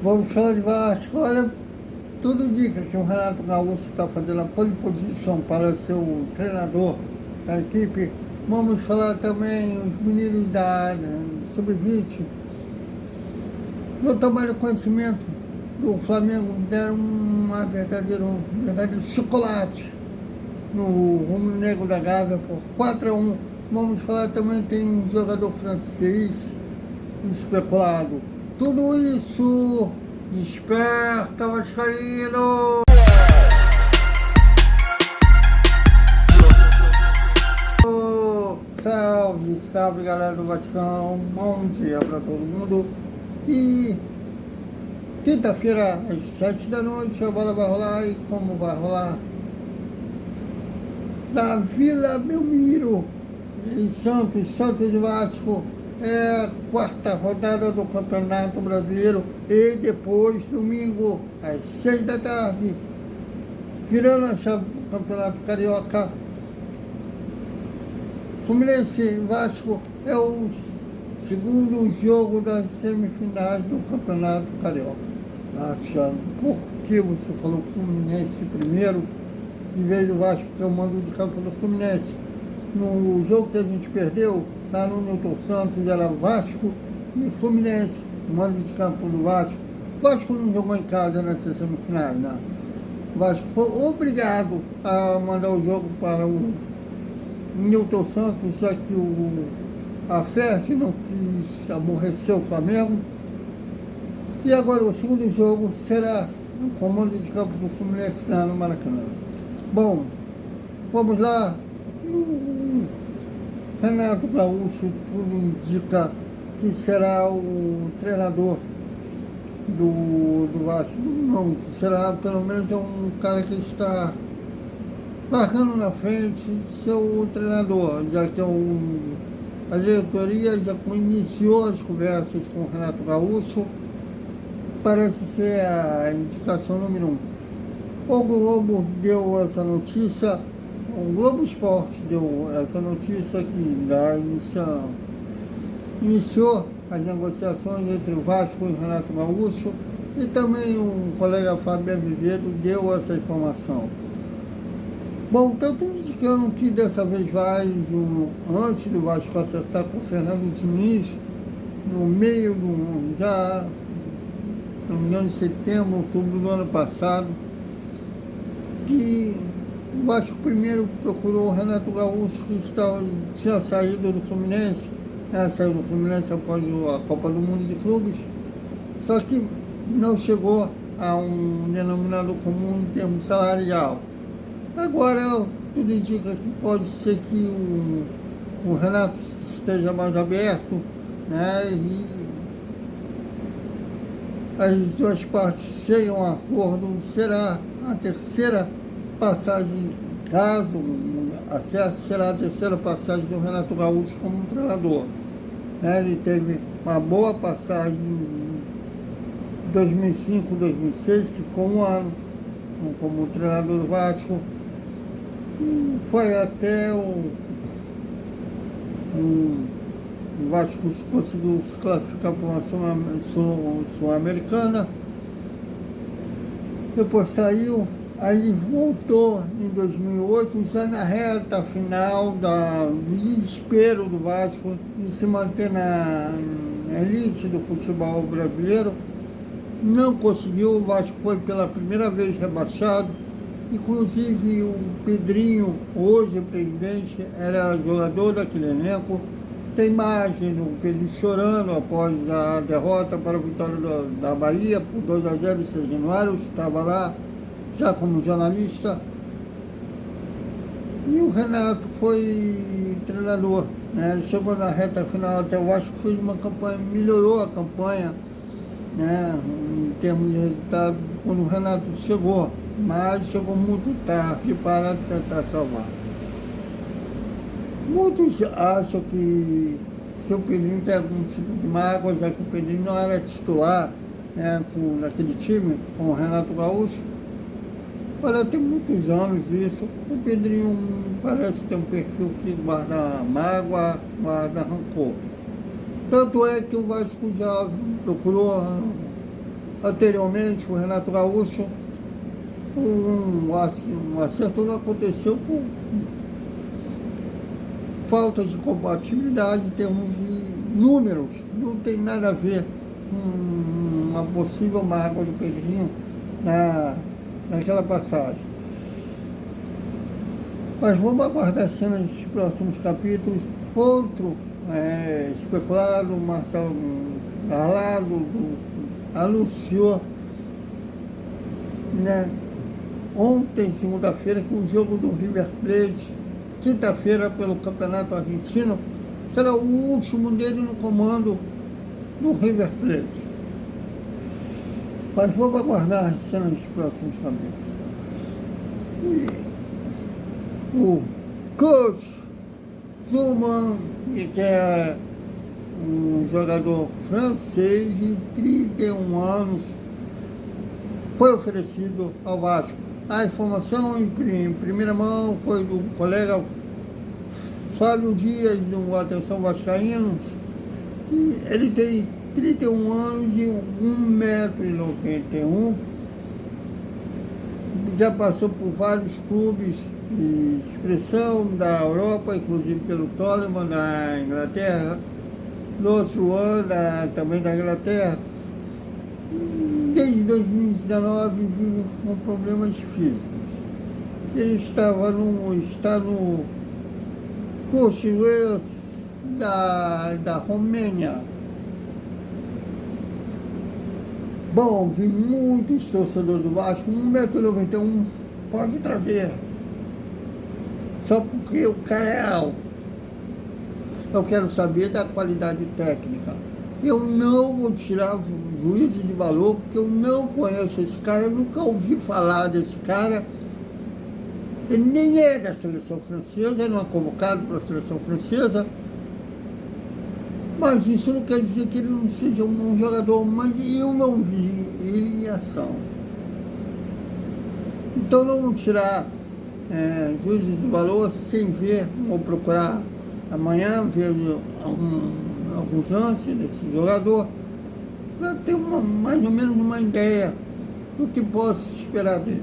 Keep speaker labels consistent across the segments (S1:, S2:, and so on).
S1: Vamos falar de Vasco. Olha, tudo indica que o Renato Gaúcho está fazendo a pole position para ser o treinador da equipe. Vamos falar também os meninos da Sub-20. No trabalho conhecimento do Flamengo deram um verdadeiro chocolate no Rumo Negro da Gávea por 4-1. Vamos falar também, tem um jogador francês especulado. Tudo isso desperta, Vascaíno! Salve, salve galera do Vaticão, bom dia para todo mundo. E quinta-feira, às 7 da noite, a bola vai rolar. E como vai rolar? Da Vila Belmiro, em Santos de Vasco. É a quarta rodada do Campeonato Brasileiro. E depois, domingo, às 6 da tarde, virando esse Campeonato Carioca, Fluminense e Vasco é o segundo jogo das semifinais do Campeonato Carioca. Ah, Thiago, por que você falou Fluminense primeiro, em vez do Vasco, que é o mando de campo do Fluminense? No jogo que a gente perdeu, lá no Newton Santos, era Vasco e Fluminense, o mando de campo do Vasco. O Vasco não jogou em casa nessas semifinais, né? O Vasco foi obrigado a mandar o jogo para o Newton Santos, já que a FERJ não quis aborrecer o Flamengo. E agora o segundo jogo será no comando de campo do Fluminense lá no Maracanã. Bom, vamos lá. O Renato Gaúcho, tudo indica que será o treinador do Vasco. Não, que será pelo menos um cara que está marcando na frente seu treinador, já que a diretoria já iniciou as conversas com o Renato Gaúcho. Parece ser a indicação número 1. O Globo deu essa notícia, o Globo Esporte deu essa notícia que iniciou as negociações entre o Vasco e o Renato Gaúcho, e também o colega Fábio Avizedo deu essa informação. Bom, tanto indicando que dessa vez antes do Vasco acertar com o Fernando Diniz, no meio já, se não me engano, em setembro, outubro do ano passado, que o Vasco primeiro procurou o Renato Gaúcho, que tinha saído do Fluminense, saiu do Fluminense após a Copa do Mundo de Clubes, só que não chegou a um denominador comum em termos salarial. Agora, tudo indica que pode ser que o Renato esteja mais aberto, né? E as duas partes cheguem a um acordo. Será a terceira passagem, caso acerte, será a terceira passagem do Renato Gaúcho como treinador. Né? Ele teve uma boa passagem em 2005, 2006, ficou um ano como treinador do Vasco. Foi até o Vasco conseguiu se classificar para uma Sul-Americana. Depois saiu, aí voltou em 2008, já na reta final do desespero do Vasco de se manter na elite do futebol brasileiro. Não conseguiu, o Vasco foi pela primeira vez rebaixado. Inclusive o Pedrinho, hoje presidente, era jogador daquele elenco. Tem imagem do Pedrinho chorando após a derrota para a vitória da Bahia por 2-0 em 6 de januário. Eu estava lá já como jornalista. E o Renato foi treinador, né? Ele chegou na reta final até o Vasco, fez uma campanha, melhorou a campanha, né? Em termos de resultado, quando o Renato chegou. Mas chegou muito tarde para tentar salvar. Muitos acham que seu Pedrinho tem algum tipo de mágoa, já que o Pedrinho não era titular, né, naquele time, com o Renato Gaúcho. Olha, tem muitos anos isso. O Pedrinho parece ter um perfil que guarda mágoa, guarda rancor. Tanto é que o Vasco já procurou Anteriormente, o Renato Gaúcho, um acerto não aconteceu por falta de compatibilidade em termos de números. Não tem nada a ver com uma possível mágoa do Pedrinho naquela passagem. Mas vamos aguardar as cenas dos próximos capítulos. Outro especulado, Marcelo Gallardo, anunciou, né, ontem, segunda-feira, que o jogo do River Plate, quinta-feira, pelo Campeonato Argentino, será o último dele no comando do River Plate. Mas vamos aguardar as cenas dos próximos capítulos. O coach Zuman, que é um jogador francês de 31 anos, foi oferecido ao Vasco. A informação em primeira mão foi do colega Flávio Dias, do Atenção Vascaínos, e ele tem 31 anos e 1,91 m, já passou por vários clubes de expressão da Europa, inclusive pelo Tottenham, da Inglaterra, do Swan, também da Inglaterra. Desde 2019 vive com problemas físicos. Ele está no Coșuleț da Romênia. Bom, vi muitos torcedores do Vasco, 1,91 m, pode trazer. Só porque o cara é alto. Eu quero saber da qualidade técnica. Eu não vou tirar juízo de valor, porque eu não conheço esse cara, eu nunca ouvi falar desse cara. Ele nem é da seleção francesa, ele não é convocado para a seleção francesa. Mas isso não quer dizer que ele não seja um bom jogador, mas eu não vi ele em ação. Então não vou tirar juízos de valor sem ver. Vou procurar amanhã, ver alguns lances desse jogador, para ter mais ou menos uma ideia do que posso esperar dele.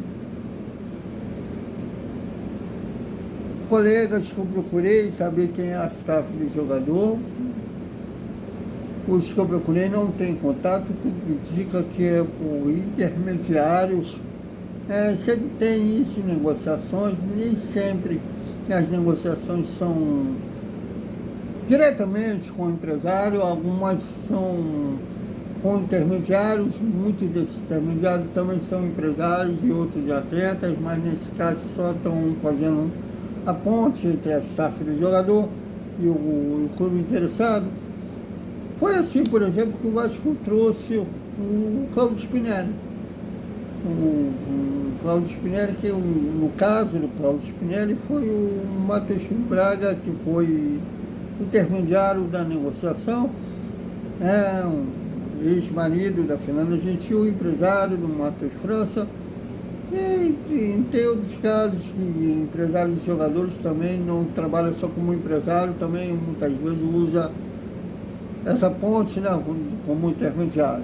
S1: Colegas que eu procurei saber quem é a staff do jogador, os que eu procurei não têm contato, tudo indica que é por intermediários. Sempre tem isso em negociações, nem sempre as negociações são diretamente com o empresário, algumas são com intermediários, muitos desses intermediários também são empresários e outros atletas, mas nesse caso só estão fazendo a ponte entre a staff do jogador e o clube interessado. Foi assim, por exemplo, que o Vasco trouxe o Cláudio Spinelli. O Cláudio Spinelli, que no caso do Cláudio Spinelli foi o Matheus Braga, que foi intermediário da negociação, um ex-marido da Fernanda Gentil, empresário do Matheus França. E tem outros casos que empresários e jogadores também não trabalham só como empresário, também muitas vezes usa essa ponte, né, como intermediário.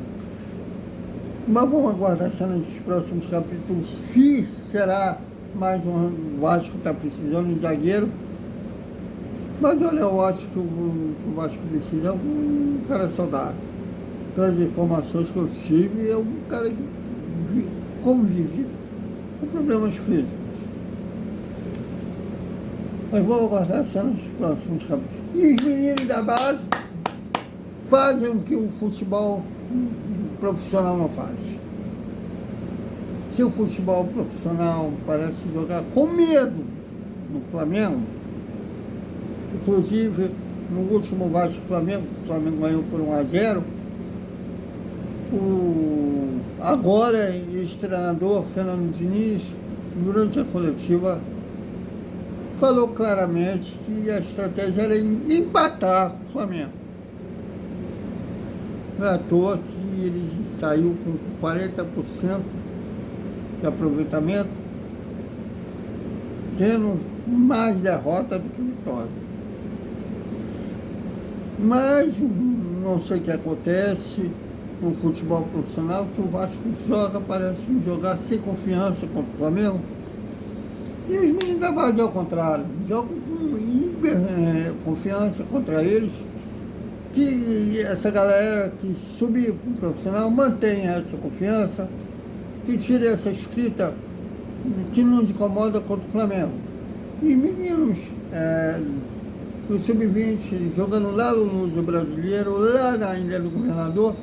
S1: Mas vamos aguardar a cena dos próximos capítulos, se será mais um Vasco que está precisando de zagueiro. Mas olha, eu acho que o Vasco precisa é um cara saudável. Pelas informações que eu tive, é um cara que convive com problemas físicos. Mas vamos aguardar a cena dos próximos capítulos. E os meninos da base fazem o que o futebol profissional não faz. Se o futebol profissional parece jogar com medo no Flamengo, inclusive no último Vasco-Flamengo, o Flamengo ganhou por 1-0, agora o ex-treinador Fernando Diniz, durante a coletiva, falou claramente que a estratégia era empatar o Flamengo. Não é à toa que ele saiu com 40% de aproveitamento, tendo mais derrota do que vitória. Mas não sei o que acontece, no futebol profissional, que o Vasco joga, parece jogar sem confiança contra o Flamengo. E os meninos da base ao contrário, jogam com confiança contra eles. Que essa galera que subir para o profissional mantenha essa confiança, que tire essa escrita que nos incomoda contra o Flamengo. E meninos do Sub-20 jogando lá no Luso Brasileiro, lá na Ilha do Governador,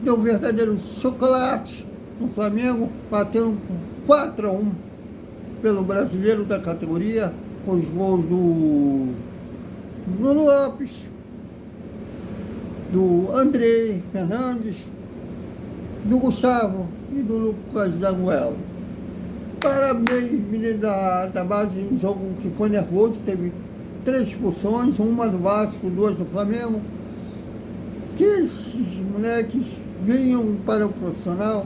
S1: deu um verdadeiro chocolate no Flamengo, batendo com 4-1 pelo brasileiro da categoria, com os gols do Nuno Lopes, do André Fernandes, do Gustavo e do Lucas Samuel. Parabéns, menino da base, um jogo que foi nervoso, teve 3 expulsões, uma do Vasco, 2 do Flamengo. Que esses moleques vinham para o profissional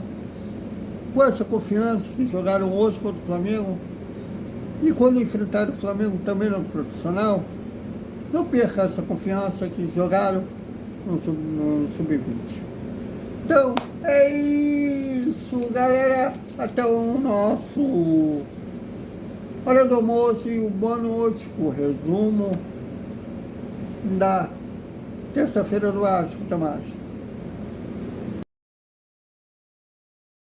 S1: com essa confiança que jogaram hoje contra o Flamengo. E quando enfrentaram o Flamengo também no profissional, não perca essa confiança que jogaram no Sub-20. Então, é isso, galera. Até o nosso Hora do Almoço e o boa noite, o resumo da terça-feira do Vasco. Até mais.